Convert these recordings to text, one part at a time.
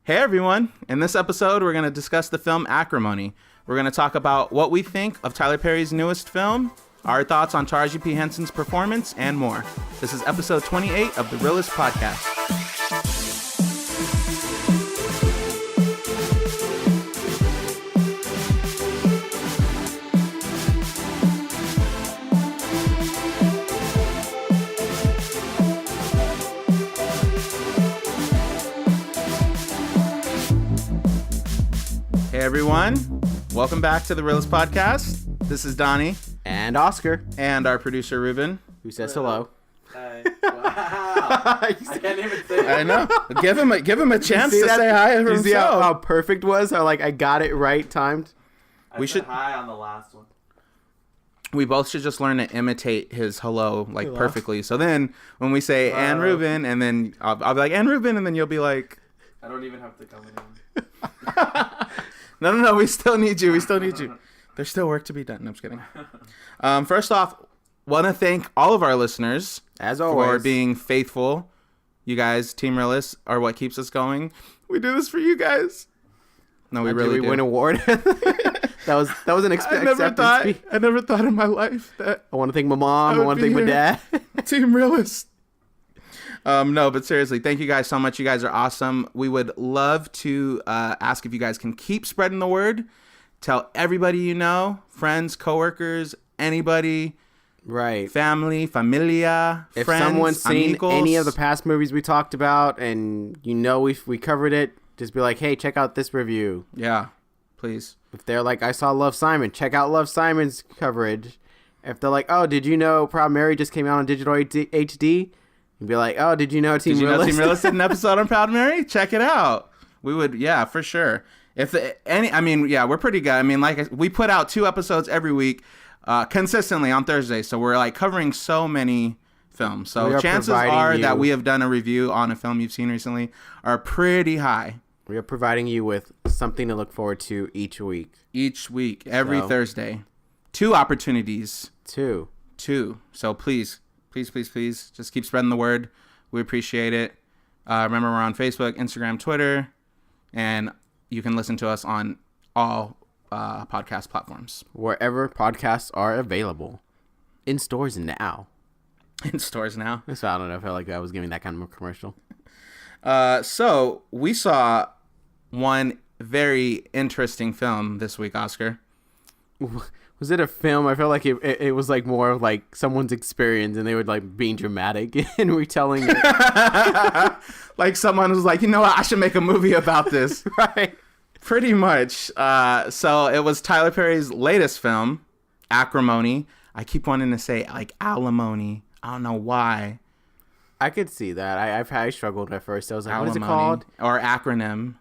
Hey everyone, in this episode we're going to discuss the film Acrimony. We're going to talk about what we think of Tyler Perry's newest film, our thoughts on Taraji P. Henson's performance, and more. This is episode 28 of the Reel-ists podcast. Hey everyone, welcome back to the Reel-ists podcast. This is Donnie and Oscar and our producer Ruben, who says hello. Hi. Wow. I can't even say it. I know. Give him a chance to say hi for himself. You see how perfect was? How I got it right timed. I said hi on the last one. We both should just learn to imitate his hello perfectly. So then when we say and Ruben, and then I'll be like and Ruben, and then you'll be like, I don't even have to come in. No, we still need you. There's still work to be done. No, I'm just kidding. First off, want to thank all of our listeners as always for being faithful. You guys, Team Reel-ists, are what keeps us going. We do this for you guys. No, we really do. We win award. that was an acceptance speech. I never thought in my life that I want to thank my mom. I want to thank my dad. Team Reel-ists. No, but seriously, thank you guys so much. You guys are awesome. We would love to ask if you guys can keep spreading the word. Tell everybody you know, friends, coworkers, anybody, right? Family, familia, if friends, someone's seen amigos. Any of the past movies we talked about, and we covered it, just be like, hey, check out this review. Yeah, please. If they're like, I saw Love, Simon, check out Love, Simon's coverage. If they're like, oh, did you know Proud Mary just came out on digital HD? You'd be like, oh, did you know Team Reel-ists did an episode on Proud Mary? Check it out. We would, yeah, for sure. We're pretty good. I mean, we put out 2 episodes every week, consistently on Thursday. So we're covering so many films. So chances are that we have done a review on a film you've seen recently are pretty high. We are providing you with something to look forward to each week. Every Thursday. 2 opportunities. 2. So please, just keep spreading the word. We appreciate it. Remember, we're on Facebook, Instagram, Twitter, and you can listen to us on all podcast platforms. Wherever podcasts are available. In stores now. So I don't know. I felt like I was giving that kind of a commercial. So we saw one very interesting film this week, Oscar. Was it a film? I felt like it was more of someone's experience, and they were being dramatic and retelling it. Someone was like, you know what, I should make a movie about this. Right. Pretty much. So it was Tyler Perry's latest film, Acrimony. I keep wanting to say alimony. I don't know why. I could see that. I struggled at first. I was like, alimony. What is it called? Or acronym.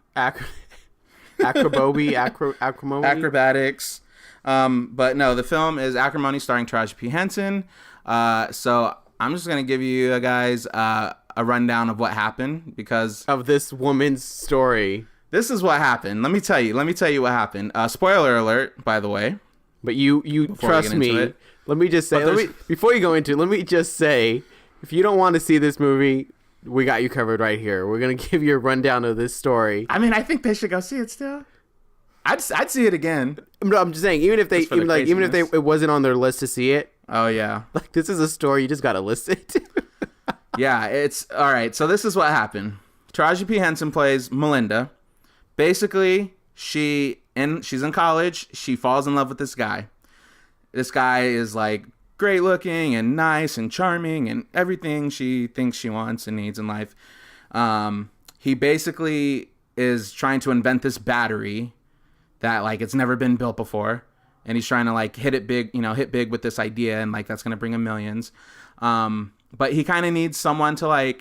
Acrimony. Acrobatics. But no, the film is Acrimony starring Taraji P. Henson. So I'm just going to give you guys a rundown of what happened because of this woman's story. This is what happened. Let me tell you what happened. Spoiler alert, by the way. But you trust me. Let me just say, before you go into it, let me just say, if you don't want to see this movie, we got you covered right here. We're going to give you a rundown of this story. I mean, I think they should go see it still. I'd see it again. No, I'm just saying, even if it wasn't on their list to see it. Oh yeah. This is a story you just got to listen to. Yeah, it's all right. So this is what happened. Taraji P. Henson plays Melinda. Basically, she's in college. She falls in love with this guy. This guy is great looking and nice and charming and everything she thinks she wants and needs in life. He basically is trying to invent this battery that it's never been built before, and he's trying to hit big with this idea, and that's gonna bring him millions. But he kind of needs someone to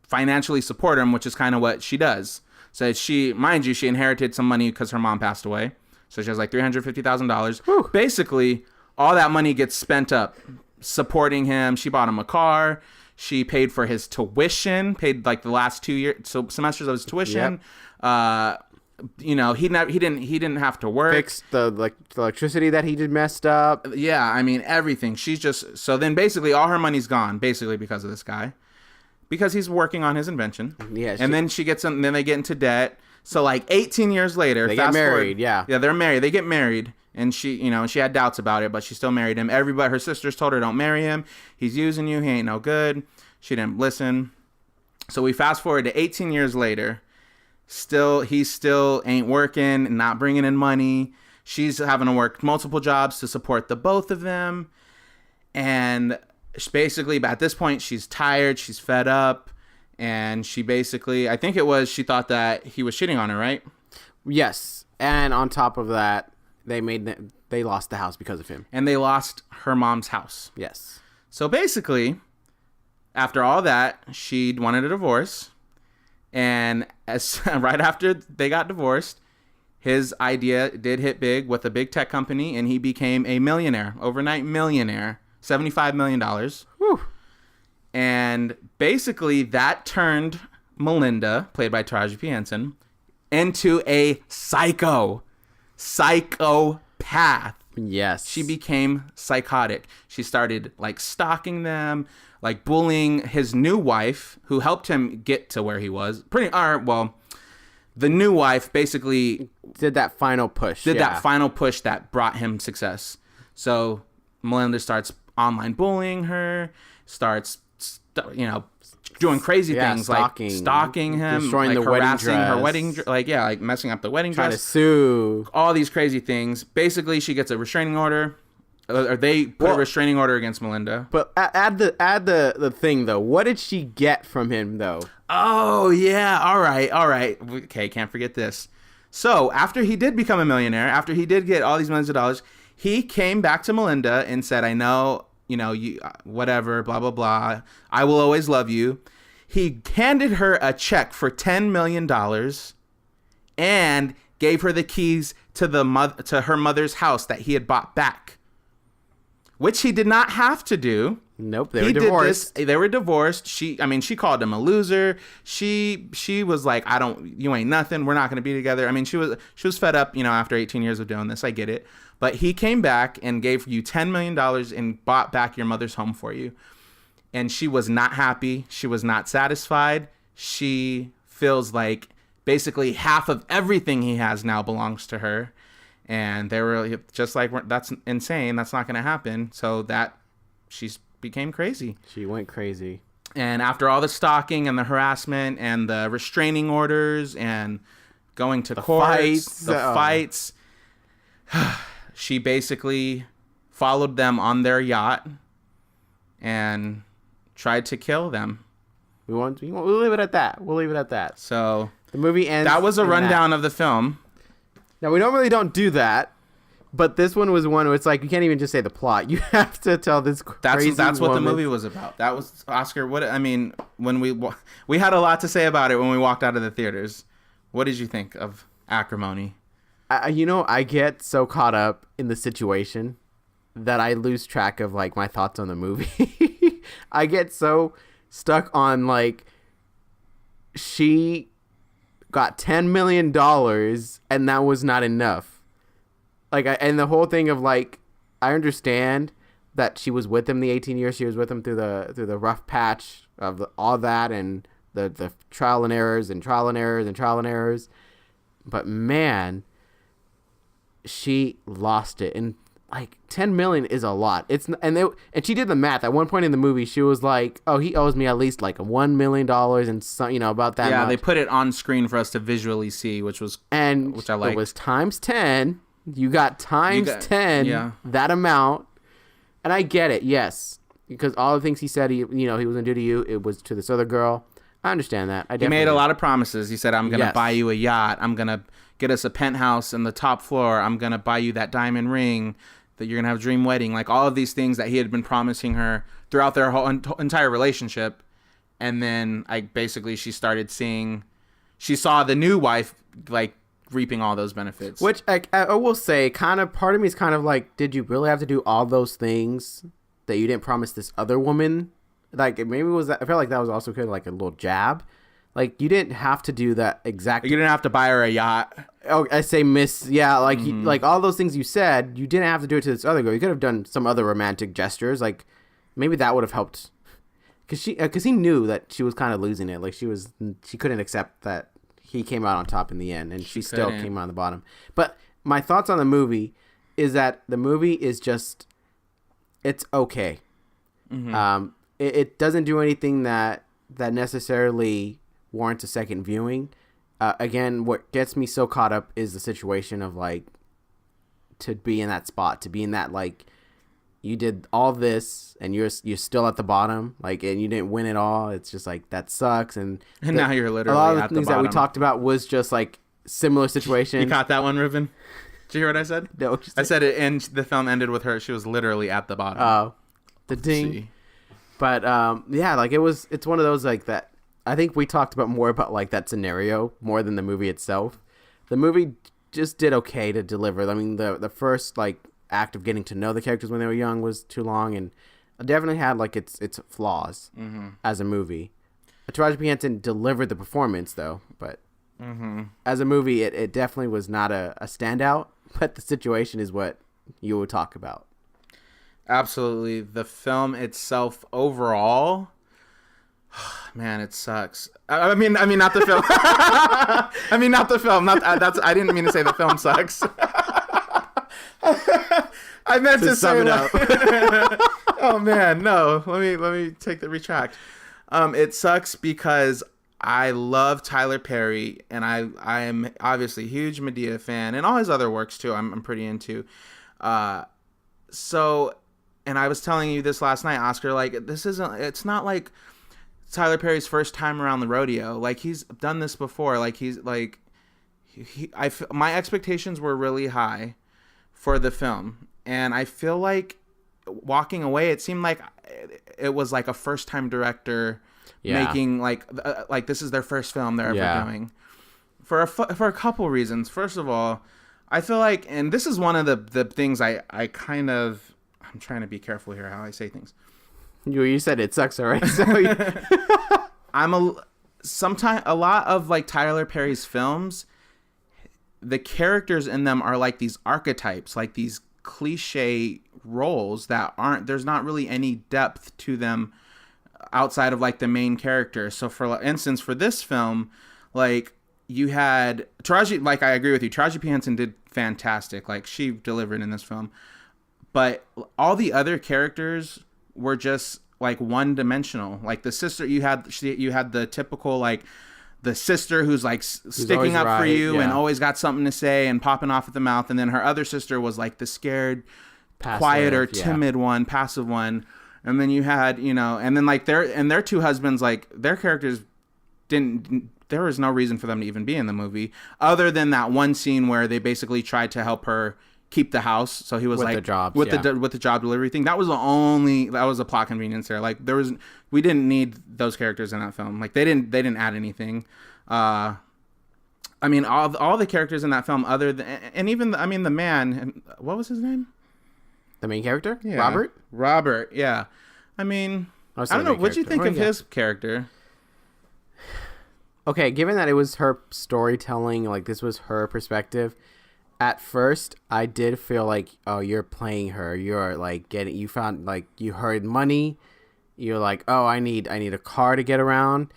financially support him, which is kind of what she does. So she inherited some money because her mom passed away. So she has $350,000. Basically, all that money gets spent up supporting him. She bought him a car. She paid for his tuition, paid the last 2 semesters of his tuition. Yep. He didn't have to work. Fix the electricity that he did messed up. Yeah, I mean everything. She's just so then basically all her money's gone basically because of this guy. because he's working on his invention. Yeah. And then she gets him. Then they get into debt. So like 18 years later, they get married. Yeah, they're married. They get married, and she had doubts about it, but she still married him. Her sisters told her, "Don't marry him. He's using you. He ain't no good." She didn't listen. So we fast forward to 18 years later. He still ain't working, not bringing in money. She's having to work multiple jobs to support the both of them, and basically at this point she's tired. She's fed up. And she basically, I think she thought that he was cheating on her, right? Yes. And on top of that, they lost the house because of him. And they lost her mom's house. Yes. So basically, after all that, she wanted a divorce. And right after they got divorced, his idea did hit big with a big tech company, and he became a millionaire, overnight millionaire, $75 million. Whew. And basically that turned Melinda, played by Taraji P. Henson, into a psychopath. Yes. She became psychotic. She started like stalking them, like bullying his new wife, who helped him get to where he was. The new wife basically did that final push. That final push that brought him success. So Melinda starts online bullying her, starts doing crazy things like stalking him, destroying like the harassing her wedding dress, like messing up the wedding dress, dress, to sue, all these crazy things. Basically, she gets a restraining order, or they put a restraining order against Melinda. But add the thing though. What did she get from him though? Oh yeah, all right. Okay, can't forget this. So after he did become a millionaire, after he did get all these millions of dollars, he came back to Melinda and said, "I know." You whatever, blah, blah, blah. I will always love you. He handed her a check for $10 million and gave her the keys to her mother's house that he had bought back, which he did not have to do. Nope, they were divorced. They were divorced. She called him a loser. She was like, you ain't nothing. We're not going to be together. I mean, she was fed up, after 18 years of doing this. I get it. But he came back and gave you $10 million and bought back your mother's home for you. And she was not happy. She was not satisfied. She feels like basically half of everything he has now belongs to her. And they were just like, that's insane. That's not going to happen. So she became crazy. She went crazy. And after all the stalking and the harassment and the restraining orders and going to courts, the fights, she basically followed them on their yacht and tried to kill them. We'll leave it at that. So the movie ends. That was a rundown of the film. Now we normally don't do that, but this one was one where it's like you can't even just say the plot. You have to tell this crazy. That's what the movie was about. That was Oscar. When we had a lot to say about it when we walked out of the theaters. What did you think of Acrimony? I get so caught up in the situation that I lose track of like my thoughts on the movie. I get so stuck on like she got $10 million and that was not enough. And the whole thing of like, I understand that she was with him the 18 years she was with him through the rough patch of all that and the trial and errors and trial and errors and trial and errors. But man, she lost it. And like 10 million is a lot. And she did the math. At one point in the movie, she was like, "Oh, he owes me at least like $1 million and some, about that." Yeah, much. They put it on screen for us to visually see, which I liked. It was times 10. You got 10 that amount, and I get it. Yes, because all the things he said he was gonna do to you, it was to this other girl. I understand that. He made a lot of promises. He said, "I'm gonna buy you a yacht. I'm gonna get us a penthouse in the top floor. I'm gonna buy you that diamond ring. That you're gonna have a dream wedding." Like all of these things that he had been promising her throughout their whole entire relationship. And then she started seeing, she saw the new wife like reaping all those benefits. Which I will say, kind of part of me is kind of like, did you really have to do all those things that you didn't promise this other woman? Like maybe it was. I felt like that was also kind of like a little jab. Like you didn't have to do that exactly. You didn't have to buy her a yacht. Oh, I say miss. Yeah, like like all those things you said, you didn't have to do it to this other girl. You could have done some other romantic gestures. Like maybe that would have helped because he knew that she was kind of losing it. Like she couldn't accept that he came out on top in the end, and she still came out on the bottom. But my thoughts on the movie is that the movie is just, it's okay. Mm-hmm. It doesn't do anything that necessarily warrants a second viewing. Again, what gets me so caught up is the situation of like, to be in that spot, to be in that, like, you did all this and you're still at the bottom, like, and you didn't win it all. It's just like, that sucks. And now you're literally a lot of the at things the bottom. that we talked about was just like similar situations. You caught that one, Ruben? Did you hear what I said? No, I said it, and the film ended with her. She was literally at the bottom. Oh, the ding. But yeah, like it's one of those like that. I think we talked more about like that scenario more than the movie itself. The movie just did okay to deliver. I mean, the first like act of getting to know the characters when they were young was too long, and it definitely had like its flaws as a movie. Taraji P. Henson delivered the performance though, but as a movie, it definitely was not a standout. But the situation is what you would talk about. Absolutely. The film itself overall, man, it sucks. I mean, not the film. I mean, not the film. I didn't mean to say the film sucks. I meant to sum say it up. Oh man, no. Let me take the retract. It sucks because I love Tyler Perry, and I am obviously a huge Medea fan, and all his other works too. I'm pretty into. So, and I was telling you this last night, Oscar. Like, it's not like Tyler Perry's first time around the rodeo. Like, he's done this before. Like, he's like, my expectations were really high for the film, and I feel like walking away, it seemed like it was like a first time director making like this is their first film they're ever doing for a couple reasons. First of all, I feel like, and this is one of the things I kind of, I'm trying to be careful here how I say things. You said it sucks already. So a lot of like Tyler Perry's films, the characters in them are like these archetypes, like these cliche roles that there's not really any depth to them outside of like the main character. So for instance, for this film, like you had Taraji, like I agree with you, Taraji P. Henson did fantastic. Like she delivered in this film, but all the other characters were just like one dimensional. Like the sister, you had the typical like the sister who's like sticking up for you and always got something to say and popping off at the mouth, and then her other sister was like the scared, quieter, timid one, passive one. And then you had, and then like their two husbands, like their characters there was no reason for them to even be in the movie other than that one scene where they basically tried to help her keep the house. So he was with like the jobs, with the job delivery thing. That was a plot convenience there. Like we didn't need those characters in that film. Like they didn't add anything. I mean, all the characters in that film other than, and even the man, what was his name? The main character? Yeah. Robert, yeah. I mean, I don't know. What'd you think of his character? Okay, given that it was her storytelling, like this was her perspective, at first I did feel like, oh, you're playing her. You're like you found, like, you heard money. You're like, oh, I need a car to get around.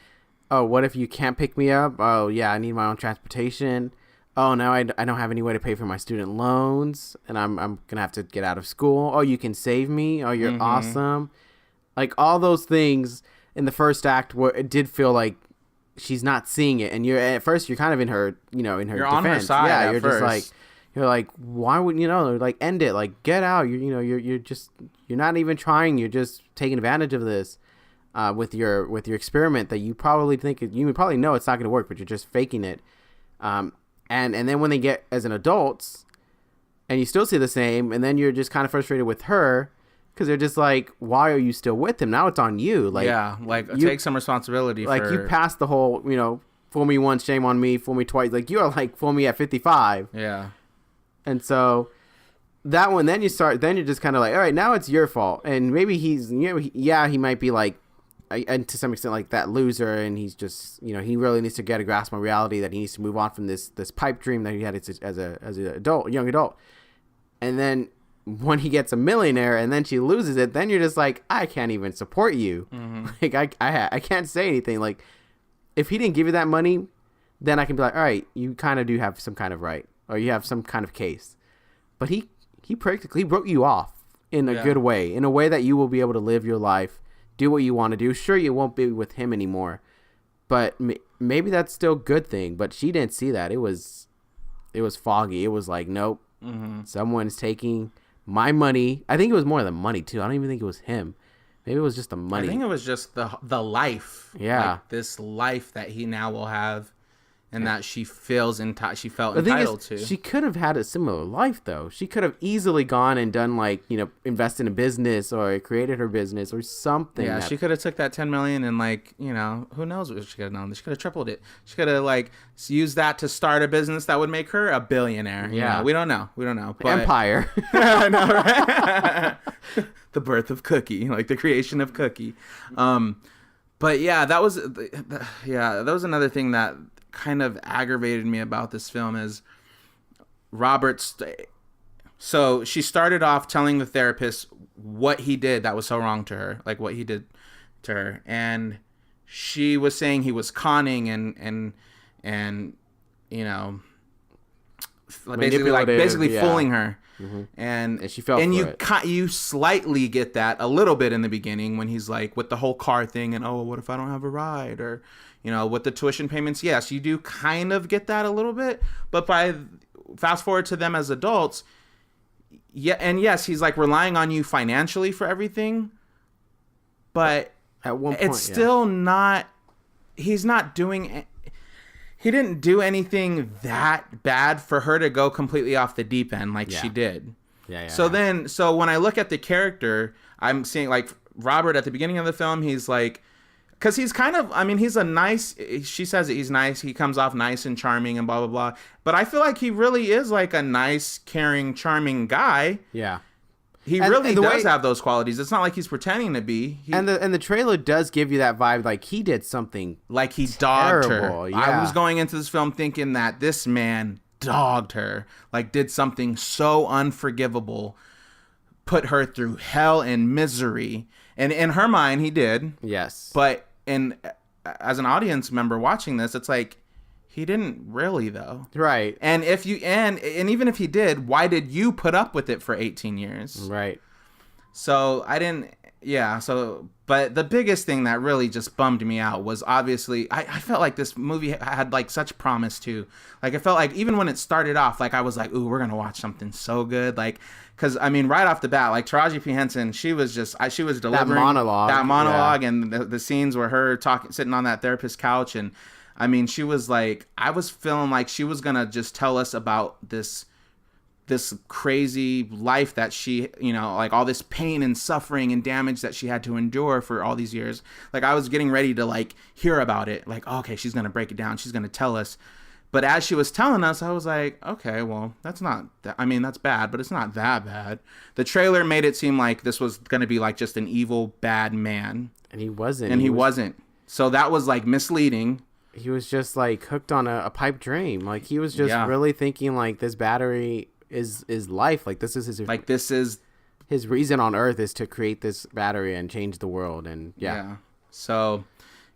Oh, what if you can't pick me up? Oh, yeah, I need my own transportation. Oh, now I don't have any way to pay for my student loans, and I'm going to have to get out of school. Oh, you can save me. Oh, you're awesome. Like, all those things in the first act, it did feel like she's not seeing it. And at first, you're kind of in her, in her defense. On her side. Yeah, you're first. Just like, you're like, why would, like, end it. Like, get out. You're not even trying. You're just taking advantage of this with your experiment that you probably know it's not going to work, but you're just faking it. And then when they get as an adults and you still see the same, and then you're just kind of frustrated with her because they're just like, why are you still with him? Now it's on you. Like, yeah, like take some responsibility. Like you passed the whole, fool me once, shame on me, fool me twice. Like you are like, fool me at 55. Yeah. And so that one, then you're just kind of like, all right, now it's your fault. And maybe he might be like, and to some extent like that loser, and he's just he really needs to get a grasp on reality that he needs to move on from this pipe dream that he had as a young adult. And then when he gets a millionaire and then she loses it, then you're just like, I can't even support you. Like I can't say anything. Like if he didn't give you that money, then I can be like, all right, you kind of do have some kind of right, or you have some kind of case. But he practically wrote you off in a good way, in a way that you will be able to live your life, do what you want to do. Sure, you won't be with him anymore, but maybe that's still a good thing. But she didn't see that. It was foggy. It was like, nope, someone's taking my money. I think it was more than money too. I don't even think it was him. Maybe it was just the money. I think it was just the life. Yeah, like this life that he now will have, and that she felt entitled to. She could have had a similar life though. She could have easily gone and done like, invest in a business or created her business or something. Yeah, she could have took that $10 million and who knows what she could have done. She could have tripled it. She could have used that to start a business that would make her a billionaire. Yeah, we don't know. But... Empire. I know, right? The birth of Cookie, like the creation of Cookie. But yeah, that was another thing that kind of aggravated me about this film is so she started off telling the therapist what he did that was so wrong to her, like what he did to her, and she was saying he was conning and basically fooling her. And she fell for it. You slightly get that a little bit in the beginning when he's like with the whole car thing and what if I don't have a ride, or with the tuition payments. Yes, you do kind of get that a little bit, but by fast forward to them as adults, and yes, he's like relying on you financially for everything, but at one point it's still not. He didn't do anything that bad for her to go completely off the deep end like she did. Yeah. So when I look at the character, I'm seeing like Robert at the beginning of the film, he's like, because he's kind of, he's a nice, she says that he's nice. He comes off nice and charming and blah, blah, blah. But I feel like he really is like a nice, caring, charming guy. Yeah. He really does have those qualities. It's not like he's pretending to be. And the trailer does give you that vibe, like he did something like he dogged her. Yeah. I was going into this film thinking that this man dogged her, like did something so unforgivable, put her through hell and misery. And in her mind, he did. Yes. But as an audience member watching this, it's like, he didn't really though. Right. And if you and even if he did, why did you put up with it for 18 years? Right. So I didn't. Yeah. So, but the biggest thing that really just bummed me out was obviously I felt like this movie had like such promise too. Like I felt like even when it started off, like I was like, ooh, we're gonna watch something so good. Like, because right off the bat, like Taraji P Henson, she was delivering that monologue, and the scenes where her sitting on that therapist couch, and she was like, I was feeling like she was gonna just tell us about this crazy life that she, like all this pain and suffering and damage that she had to endure for all these years. Like I was getting ready to like hear about it. Like, okay, she's gonna break it down. She's gonna tell us. But as she was telling us, I was like, okay, well, that's not that. That's bad, but it's not that bad. The trailer made it seem like this was gonna be like just an evil, bad man, and he wasn't. And he wasn't. So that was like misleading. He was just like hooked on a pipe dream. Like he was just really thinking like this battery is life. Like this is his reason on earth is to create this battery and change the world. And So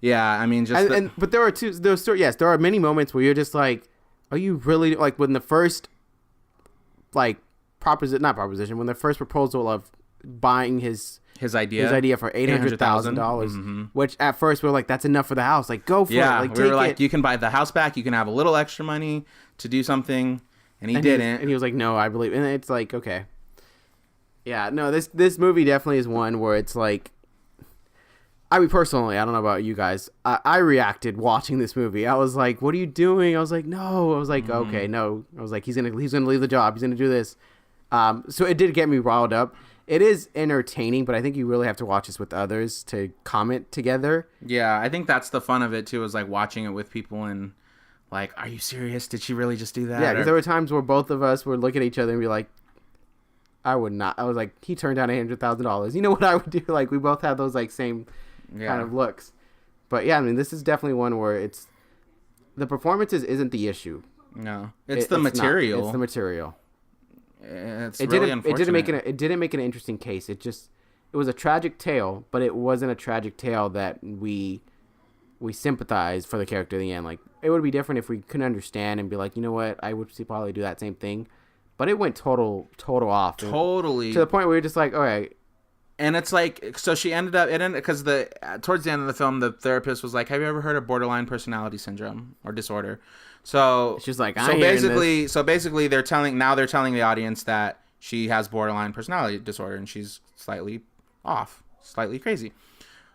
but there are many moments where you're just like, are you really, like when the first like when the first proposal of buying his idea for $800,000, which at first we were like, that's enough for the house. Like, go for it. Like, we were like, you can buy the house back. You can have a little extra money to do something. And he didn't. And he was like, no, I believe. And it's like, okay. Yeah, no, this movie definitely is one where it's like, personally, I don't know about you guys. I reacted watching this movie. I was like, what are you doing? I was like, no. I was like, okay, no. I was like, he's gonna leave the job. He's gonna do this. So it did get me riled up. It is entertaining, but I think you really have to watch this with others to comment together. Yeah, I think that's the fun of it too, is like watching it with people and like, are you serious? Did she really just do that? Yeah, because there were times where both of us would look at each other and be like, I would not. I was like, he turned down $800,000. You know what I would do? Like, we both have those like same kind of looks. But yeah, this is definitely one where it's the performances isn't the issue. No, it's the material. It's the material. It's It really didn't. unfortunate. It didn't make an interesting case. It was a tragic tale, but it wasn't a tragic tale that we sympathize for the character in the end. Like, it would be different if we couldn't understand and be like, you know what, I would probably do that same thing. But it went total off. Totally. To the point where you're just like, all right. And it's like, so she ended up, because towards the end of the film, the therapist was like, have you ever heard of borderline personality syndrome or disorder? So she's like, so basically they're telling the audience that she has borderline personality disorder and she's slightly off, slightly crazy.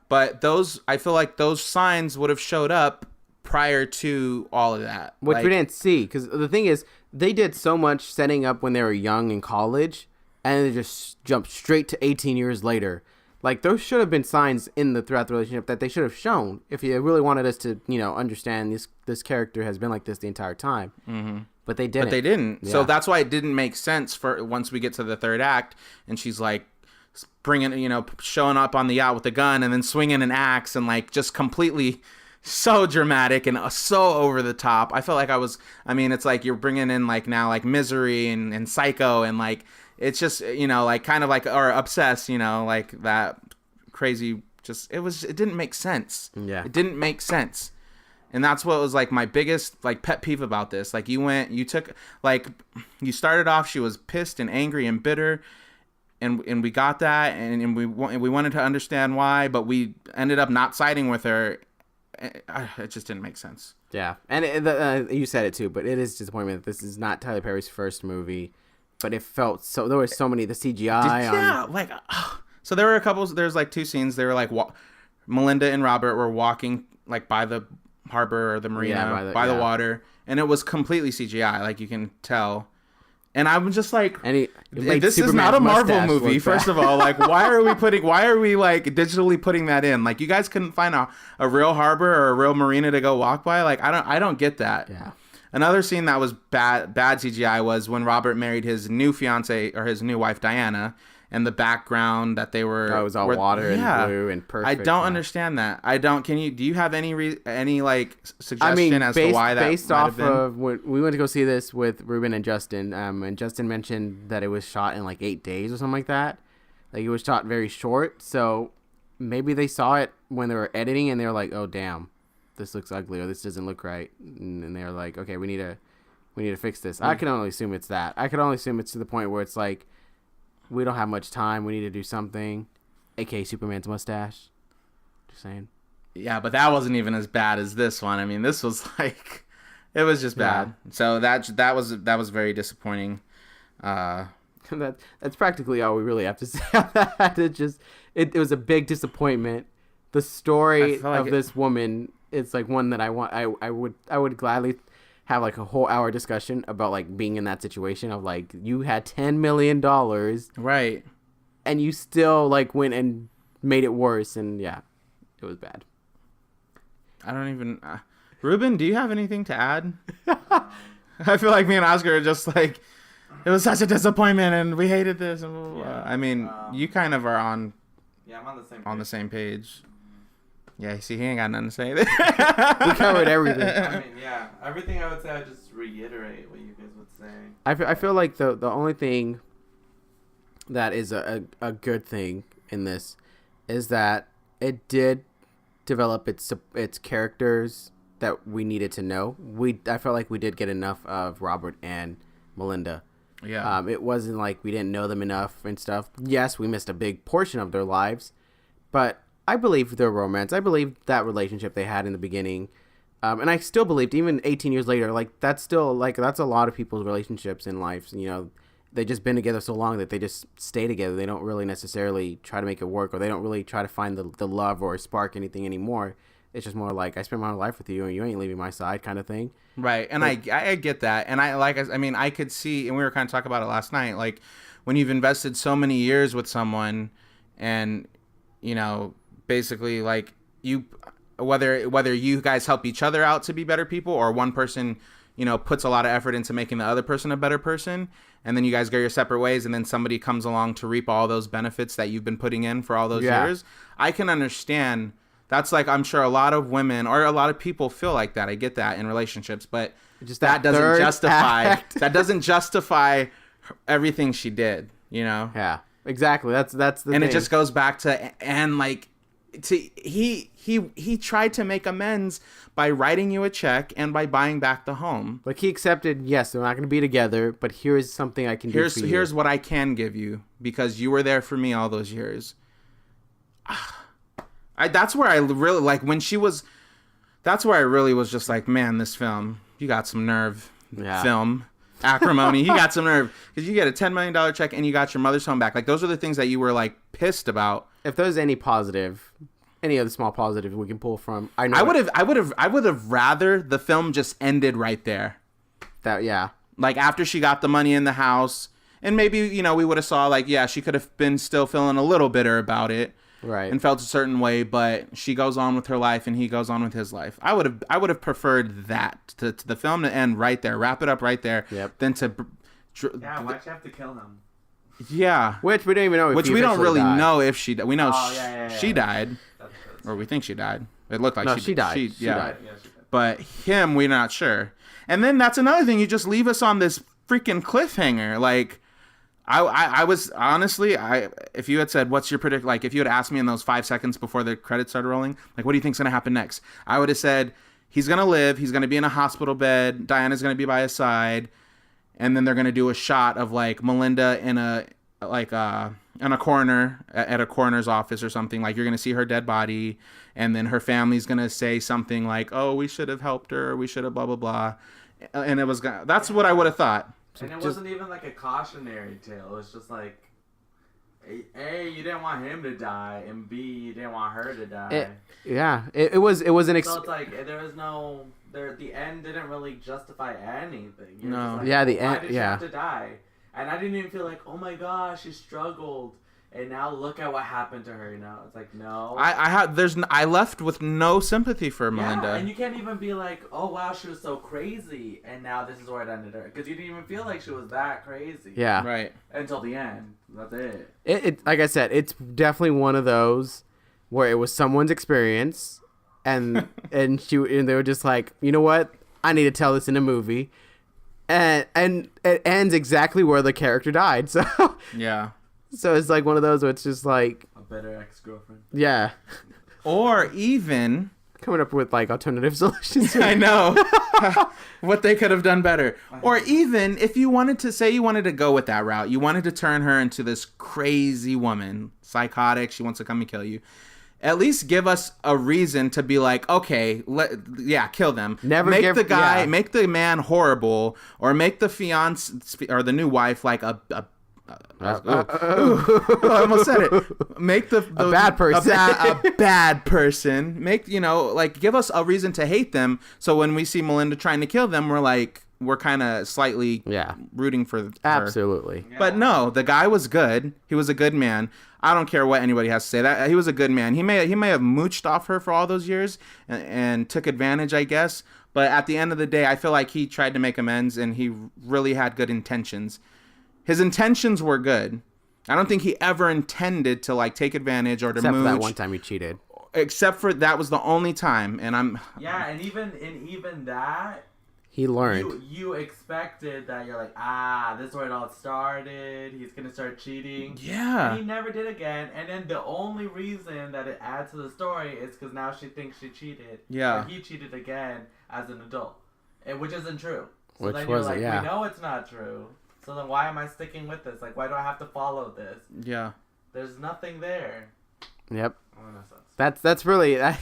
But I feel like those signs would have showed up prior to all of that. Which we didn't see. Because the thing is, they did so much setting up when they were young in college, and they just jumped straight to 18 years later. Like, those should have been signs throughout the relationship that they should have shown if you really wanted us to, understand this character has been like this the entire time. Mm-hmm. But they didn't. Yeah. So that's why it didn't make sense for once we get to the third act, and she's like, showing up on the yacht with a gun and then swinging an axe and like just completely so dramatic and so over the top. I felt like it's like you're bringing in like now like Misery and Psycho and like it's just, like kind of like, or Obsessed, like that crazy, it didn't make sense. Yeah. It didn't make sense. And that's what was like my biggest like pet peeve about this. Like you started off, she was pissed and angry and bitter. And we got that, and we wanted to understand why, but we ended up not siding with her. It just didn't make sense. Yeah, and you said it too, but it is disappointment that this is not Tyler Perry's first movie. But it felt so. There was so many the CGI. So there were there's like two scenes. They were like Melinda and Robert were walking like by the harbor or the marina by the water, and it was completely CGI. Like you can tell. And I'm just like, this is not a Marvel movie. First of all, like, why are we like digitally putting that in? Like, you guys couldn't find a real harbor or a real marina to go walk by. Like, I don't get that. Yeah. Another scene that was bad CGI was when Robert married his new fiance or his new wife Diana, and the background that they were. Oh, it was all water and blue and perfect. I don't understand that. Do you have any like suggestion as to why that based off of when we went to go see this with Ruben and Justin, and Justin mentioned that it was shot in like 8 days or something like that. Like it was shot very short, so maybe they saw it when they were editing and they were like, "Oh damn, this looks ugly or this doesn't look right," and they were like, "Okay, we need to fix this." I can only assume it's that. I can only assume it's to the point where it's like, we don't have much time. We need to do something, aka Superman's mustache. Just saying. Yeah, but that wasn't even as bad as this one. I mean, this was like, it was just bad. Yeah. So that was very disappointing. That's practically all we really have to say on that. It was a big disappointment. The story of this woman, it's like one that I would gladly have like a whole hour discussion about like being in that situation of like you had $10 million, right, and you still like went and made it worse, and yeah, it was bad. I don't even Ruben, do you have anything to add? I feel like me and Oscar are just like, it was such a disappointment and we hated this and blah, blah, blah. I mean, you kind of are on I'm on the same page. Yeah, see, he ain't got nothing to say. We covered everything. I mean, yeah, everything I would say, I would just reiterate what you guys would say. I feel like the only thing that is a good thing in this is that it did develop its characters that we needed to know. I felt like we did get enough of Robert and Melinda. Yeah. It wasn't like we didn't know them enough and stuff. Yes, we missed a big portion of their lives, but I believe their romance. I believe that relationship they had in the beginning. And I still believed, even 18 years later, like, that's still, like, that's a lot of people's relationships in life. You know, they just been together so long that they just stay together. They don't really necessarily try to make it work, or they don't really try to find the love or spark anything anymore. It's just more like, I spent my whole life with you and you ain't leaving my side kind of thing. Right. And I get that. And I could see, and we were kind of talking about it last night, like, when you've invested so many years with someone and, basically, like, whether you guys help each other out to be better people, or one person, puts a lot of effort into making the other person a better person, and then you guys go your separate ways, and then somebody comes along to reap all those benefits that you've been putting in for all those years. I can understand. That's like, I'm sure a lot of women or a lot of people feel like that. I get that in relationships, but just that doesn't justify everything she did, you know? Yeah, exactly. That's the thing. And it just goes back to, and like, he tried to make amends by writing you a check and by buying back the home. Like, he accepted, yes, they're not going to be together, but here's something I can do for you. Here's what I can give you because you were there for me all those years. That's where I really, like, when she was, that's where I really was just like, man, this film, you got some nerve. Yeah. Film. Acrimony, you got some nerve. Because you get a $10 million check and you got your mother's home back. Like, those are the things that you were, like, pissed about. If there's any other small positive we can pull from, I would have rather the film just ended right there. Yeah. Like, after she got the money in the house, and maybe, you know, we would have saw, like, yeah, she could have been still feeling a little bitter about it. Right. And felt a certain way, but she goes on with her life and he goes on with his life. I would have preferred that to the film to end right there, wrap it up right there. Yep. Than to. Yeah, why'd you have to kill him? Yeah. Which we don't even know. If Which we don't really know if she. We know she died, or we think she died. It looked like she died. She died. Yeah, she died. But him, we're not sure. And then that's another thing. You just leave us on this freaking cliffhanger, like. I was honestly, if you had said, what's your predict, like if you had asked me in those 5 seconds before the credits started rolling, like, what do you think's going to happen next? I would have said, he's going to live. He's going to be in a hospital bed. Diana's going to be by his side. And then they're going to do a shot of like Melinda in a coroner at a coroner's office or something. Like, you're going to see her dead body. And then her family's going to say something like, oh, we should have helped her. We should have blah, blah, blah. And it was, that's what I would have thought. And it wasn't even like a cautionary tale. It was just like, A, you didn't want him to die, and B, you didn't want her to die. It was an so it's like there was no the end didn't really justify anything. You're No. like, Yeah, the why end. did she have to die? And I didn't even feel like, oh my gosh, she struggled. And now look at what happened to her. You know, it's like, no. I left with no sympathy for Melinda. Yeah, and you can't even be like, oh wow, she was so crazy, and now this is where it ended her, because you didn't even feel like she was that crazy. Yeah. Right. Until the end. That's it. It like I said, it's definitely one of those where it was someone's experience, and and they were just like, you know what, I need to tell this in a movie, and it ends exactly where the character died. So Yeah. So it's like one of those where it's just like A better ex-girlfriend. Yeah. Or even coming up with like alternative solutions. I know what they could have done better. Or even if you wanted to go with that route, you wanted to turn her into this crazy woman, psychotic, she wants to come and kill you. At least give us a reason to be like, okay, kill them. Never make give the guy, yeah. make the man horrible, or make the fiance or the new wife like a I almost said it. Make the a bad person. A bad person. Make, give us a reason to hate them. So when we see Melinda trying to kill them, we're kind of slightly rooting for her. Absolutely. Yeah. But no, the guy was good. He was a good man. I don't care what anybody has to say. That he was a good man. He may have mooched off her for all those years and took advantage, I guess. But at the end of the day, I feel like he tried to make amends and he really had good intentions. His intentions were good. I don't think he ever intended to take advantage or to Except mooch. for that one time he cheated. Except for that was the only time, and I'm. Yeah, and even that. He learned. You expected that. You're like, this is where it all started. He's gonna start cheating. Yeah. And he never did again. And then the only reason that it adds to the story is because now she thinks she cheated. Yeah. Or he cheated again as an adult, which isn't true. So Which then was you're it? like, Yeah. we know it's not true. So then why am I sticking with this? Like, why do I have to follow this? Yeah. There's nothing there. Yep. Oh, that sucks. That's really. I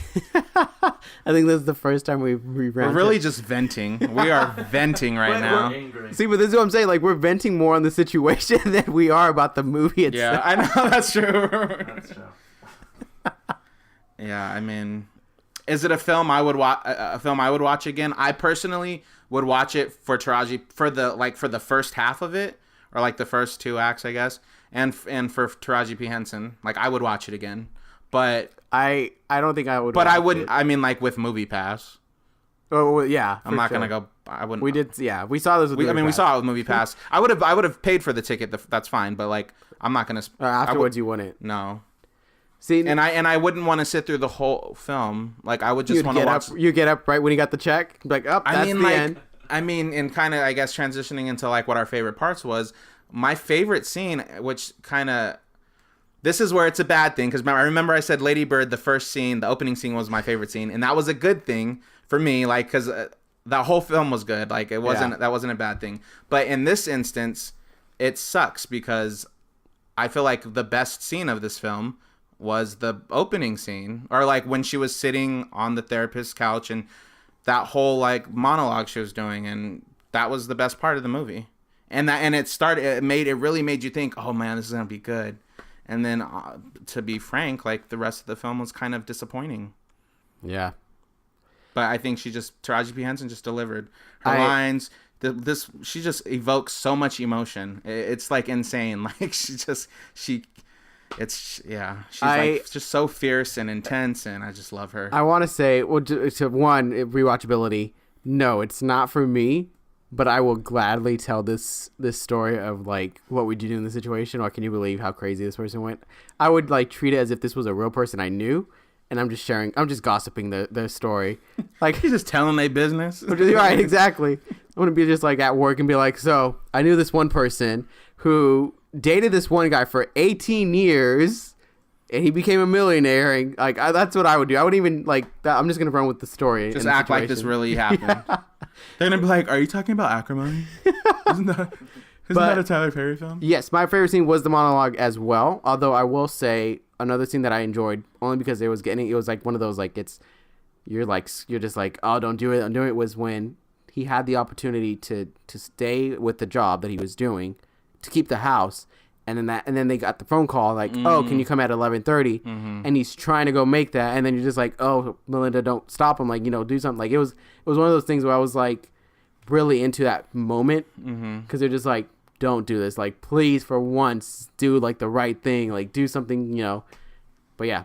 think this is the first time we're really just venting. We are venting right now. We're angry. See, but this is what I'm saying. Like, we're venting more on the situation than we are about the movie itself. Yeah, I know that's true. That's true. Yeah, I mean, is it a film I would watch? A film I would watch again? I personally would watch it for Taraji for the first half of it, or the first 2 acts, I guess, and for Taraji P Henson. I would watch it again, but I don't think I would. But watch I wouldn't. It. I mean, with Movie Pass. Oh well, yeah. I'm not gonna go. I wouldn't. We did. Yeah, we saw this. With we saw it with Movie Pass. I would have paid for the ticket. That's fine. But I'm not gonna. Afterwards, you wouldn't. No. See, and I wouldn't want to sit through the whole film. I would just want to watch. You get up right when you got the check. That's the end. I mean, and kind of, I guess, transitioning into what our favorite parts was, my favorite scene, which kind of, this is where it's a bad thing, because I remember I said Lady Bird, the first scene, the opening scene was my favorite scene, and that was a good thing for me, like, because that whole film was good, like, it wasn't, that wasn't a bad thing. But in this instance, it sucks, because I feel like the best scene of this film was the opening scene, or like when she was sitting on the therapist's couch and that whole like monologue she was doing, and that was the best part of the movie. And it really made you think, oh man, this is gonna be good. And then to be frank, like the rest of the film was kind of disappointing. Yeah. But I think Taraji P. Henson just delivered her lines. She just evokes so much emotion. It's like insane. Like she's like just so fierce and intense, and I just love her. I want to say, well, to one, rewatchability. No, it's not for me, but I will gladly tell this story of like, what would you do in this situation, or can you believe how crazy this person went? I would like treat it as if this was a real person I knew, and I'm just gossiping the story. Like he's just telling their business. Right, exactly. I'm gonna be just like at work and be like, so I knew this one person who dated this one guy for 18 years, and he became a millionaire. And like that's what I would do. I wouldn't even like that. I'm just gonna run with the story. Just act like this really happened. Yeah. They're gonna be like, "Are you talking about Acrimony? Isn't that a Tyler Perry film?" Yes, my favorite scene was the monologue as well. Although I will say another scene that I enjoyed only because it was like one of those like you're just like, oh, don't do it. I'm doing it was when he had the opportunity to stay with the job that he was doing, to keep the house, and then they got the phone call like, oh, can you come at 11:30? And he's trying to go make that, and then you're just like, oh, Melinda, don't stop him, like, do something. Like it was one of those things where I was like really into that moment, because they're just like, don't do this, like please for once do like the right thing, like do something, But yeah.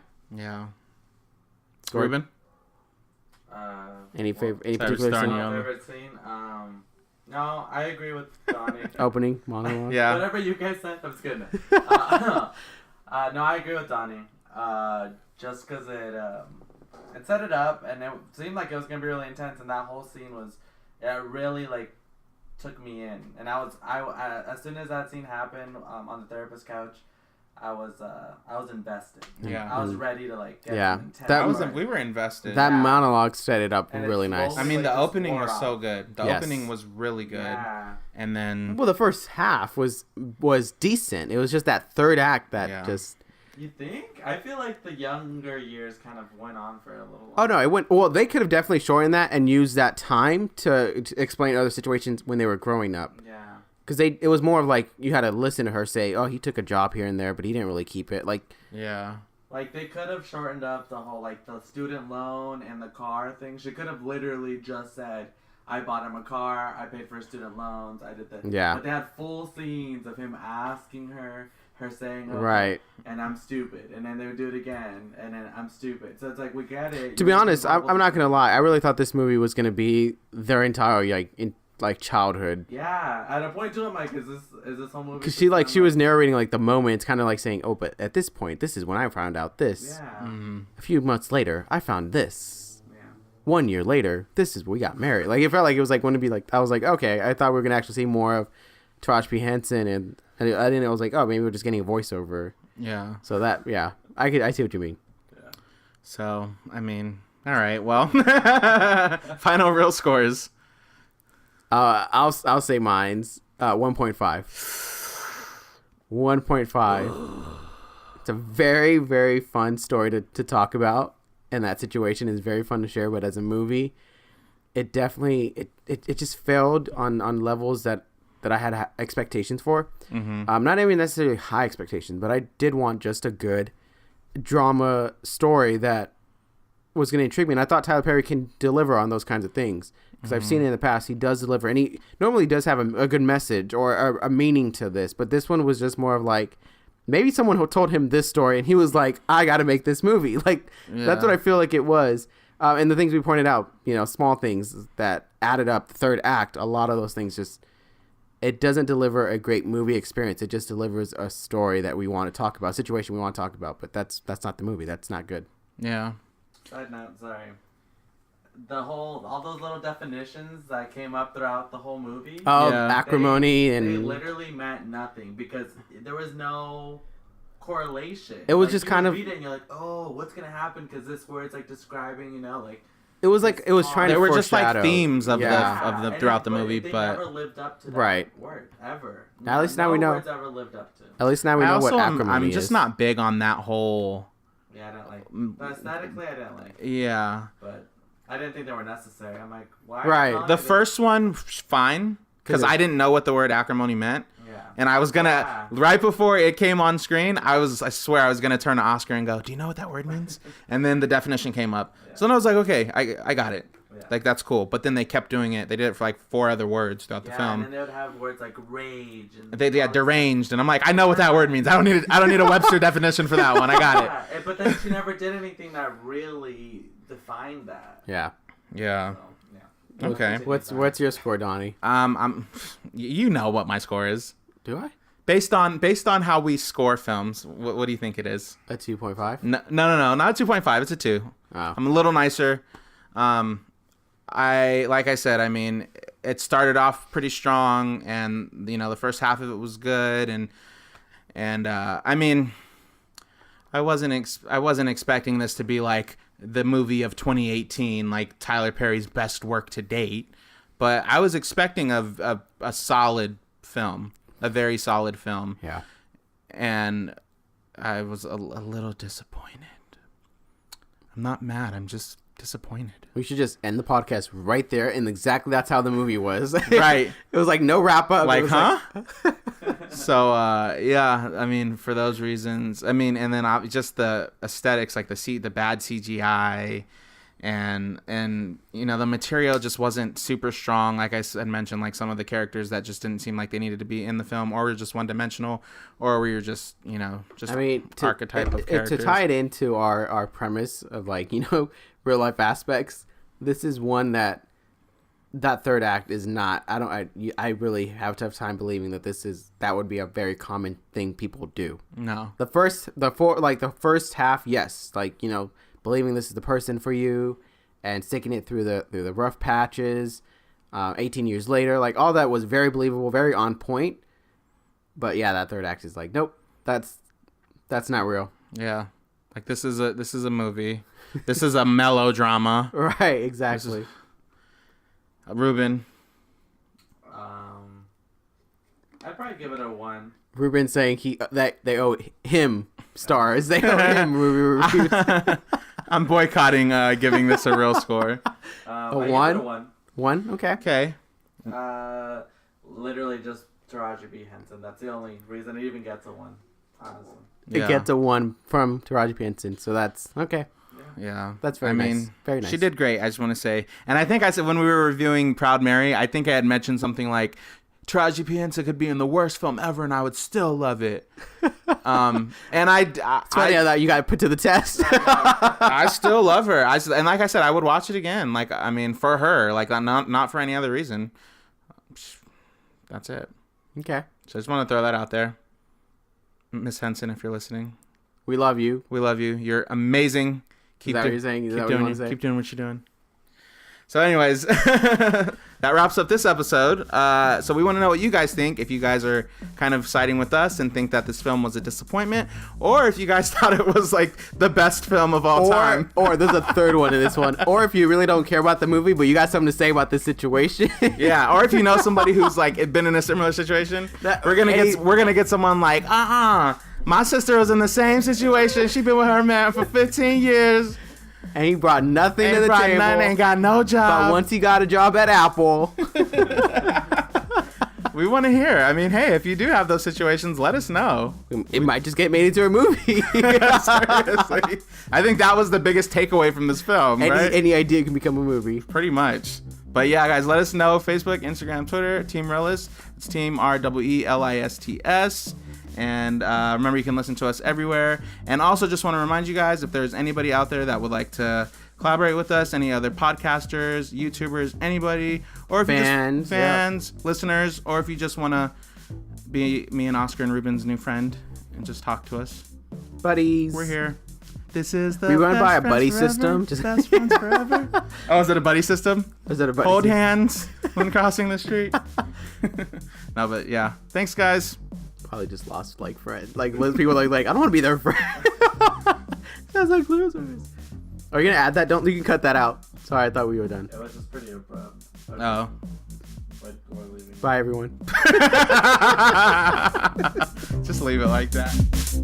Ruben. Any particular scene? Favorite scene? No, I agree with Donnie. Opening monologue. Yeah. Whatever you guys said, I'm just kidding. No, I agree with Donnie. Just because it set it up, and it seemed like it was gonna be really intense, and that whole scene it really like took me in, and I as soon as that scene happened on the therapist's couch, I was invested. Yeah. I was ready to like get we were invested. That monologue set it up really nice. I mean, the opening was so good. The opening was really good. Yeah. And then the first half was decent. It was just that third act that just. You think? I feel like the younger years kind of went on for a little while. Oh no, it went. Well, they could have definitely shortened that and used that time to explain other situations when they were growing up. Yeah. Because it was more of like you had to listen to her say, "Oh, he took a job here and there, but he didn't really keep it." Like, yeah, like they could have shortened up the whole like the student loan and the car thing. She could have literally just said, "I bought him a car. I paid for his student loans. I did that." Yeah. But they had full scenes of him asking her saying, "Okay, right," and I'm stupid, and then they would do it again, and then I'm stupid. So it's like we get it. To be honest, I'm not gonna lie. I really thought this movie was gonna be their entire childhood. Yeah, at a point too, I'm like, is this whole movie? Because she was narrating like the moment. It's kind of like saying, oh, but at this point, this is when I found out this. Yeah. A few months later, I found this. Yeah. 1 year later, this is we got married. Like it felt like it was like going to be like I was like, okay, I thought we were gonna actually see more of Taraji P. Henson, and I didn't. I was like, oh, maybe we're just getting a voiceover. Yeah. So that I see what you mean. Yeah. So I mean, all right, well, final real scores. I'll say mine's 1.5. 1.5. It's a very, very fun story to talk about, and that situation is very fun to share. But as a movie, it definitely it just failed on levels that I had expectations for. Not even necessarily high expectations, but I did want just a good drama story that was going to intrigue me, and I thought Tyler Perry can deliver on those kinds of things. Because I've seen it in the past, he does deliver, and he normally does have a good message or a meaning to this. But this one was just more of like, maybe someone who told him this story, and he was like, I got to make this movie. Like, that's what I feel like it was. And the things we pointed out, small things that added up, the third act, a lot of those things just, it doesn't deliver a great movie experience. It just delivers a story that we want to talk about, a situation we want to talk about. But that's not the movie. That's not good. Yeah. Side note, sorry. all those little definitions that came up throughout the whole movie. Oh, Yeah. acrimony They and literally meant nothing because there was no correlation. It was Like, just you kind would of- read it and you're like, oh, what's gonna happen? Because this word's like describing, like. it was trying They to were just like foreshadow. themes of Yeah. the And throughout the movie, they but never lived up to that Right. word ever. At least now we know. No words ever lived up to. At least now we I know also what am, acrimony I'm is. just not big on that whole. Yeah, I don't like. But aesthetically, I didn't like. Yeah. But I didn't think they were necessary. I'm like, why? Right. calling The it- first one, fine, because I didn't know what the word acrimony meant. Yeah. And I was gonna, Yeah. right before it came on screen, I swear I was gonna turn to Oscar and go, do you know what that word means? And then the definition came up. Yeah. So then I was like, okay, I got it. Yeah. Like, that's cool. But then they kept doing it. They did it for like 4 other words throughout the And film. then they would have words like rage and. They had deranged, and I'm like, I know what that word means. I don't need a Webster definition for that one. I got it. Yeah, but then she never did anything that really defined that. Yeah. Yeah. So, yeah. Okay. What's your score, Donnie? You know what my score is. Do I? Based on how we score films, what do you think it is? A 2.5? No, not a 2.5. It's a 2. Oh. I'm a little nicer. Like I said, I mean, it started off pretty strong, and the first half of it was good, and I mean, I wasn't expecting this to be like the movie of 2018, like Tyler Perry's best work to date, but I was expecting a solid film, a very solid film. Yeah. And I was a little disappointed. I'm not mad. I'm just disappointed. We should just end the podcast right there, and exactly that's how the movie was. Right. It was like no wrap up. Like, It was huh? So, yeah, I mean, for those reasons, I mean, and then just the aesthetics, like the bad CGI, and the material just wasn't super strong. Like I said, mentioned, like some of the characters that just didn't seem like they needed to be in the film, or were just one dimensional, or were just just I mean, archetype of characters. to tie it into our premise of like real life aspects. This is one that third act is not. I really have a tough time believing that would be a very common thing people do. No. The first half, yes, believing this is the person for you, and sticking it through the rough patches. 18 years later, like all that was very believable, very on point. But yeah, that third act is like, nope, that's not real. Yeah. Like this is a movie. This is a melodrama. Right, exactly. Ruben. I'd probably give it a 1. Ruben saying that they owe him stars. They owe him reviews. I'm boycotting giving this a real score. I A give it 1? a 1. 1? Okay. Okay. Literally just Taraji P. Henson. That's the only reason it even gets a 1, honestly. It gets a 1 from Taraji P. Henson, so that's okay. Yeah. That's very nice. Very nice. She did great, I just want to say. And I think I said when we were reviewing Proud Mary, I think I had mentioned something like, Taraji P. Henson could be in the worst film ever and I would still love it. And It's funny how that you got put to the test. I still love her. And like I said, I would watch it again. Like, I mean, for her, like not for any other reason. That's it. Okay. So I just want to throw that out there. Miss Henson, if you're listening, We love you. we love you. You're amazing. Is that what you're saying? Is that what you want to say? Keep doing what you're doing. So anyways, that wraps up this episode. So we want to know what you guys think. If you guys are kind of siding with us and think that this film was a disappointment, or if you guys thought it was like the best film of all time. Or there's a third one in this one. Or if you really don't care about the movie, but you got something to say about this situation. Yeah, or if you know somebody who's like been in a similar situation, we're gonna get someone like, my sister was in the same situation. She been with her man for 15 years. And he brought nothing to the table. Ain't got no job. But once he got a job at Apple. We want to hear. I mean, hey, if you do have those situations, let us know. It might just get made into a movie. Seriously. I think that was the biggest takeaway from this film, right? Any idea can become a movie. Pretty much. But yeah, guys, let us know. Facebook, Instagram, Twitter, Team Reel-ists. It's Team REELISTS. And remember, you can listen to us everywhere. And also just want to remind you guys, if there's anybody out there that would like to collaborate with us, any other podcasters, YouTubers, anybody, or if fans, listeners, or if you just want to be me and Oscar and Ruben's new friend and just talk to us, Buddies. we're here. This is the We went best by a friends buddy forever, system. Just best friends forever. Oh, is it a buddy system? is that a buddy Hold system? hands when crossing the street. No, but yeah. Thanks, guys. Probably just lost like friends. Like people like I don't want to be their friend. Sounds like losers. Are you gonna add that? You can cut that out. Sorry, I thought we were done. It was just pretty abrupt. Okay. Oh. We're leaving. Bye everyone. Just leave it like that.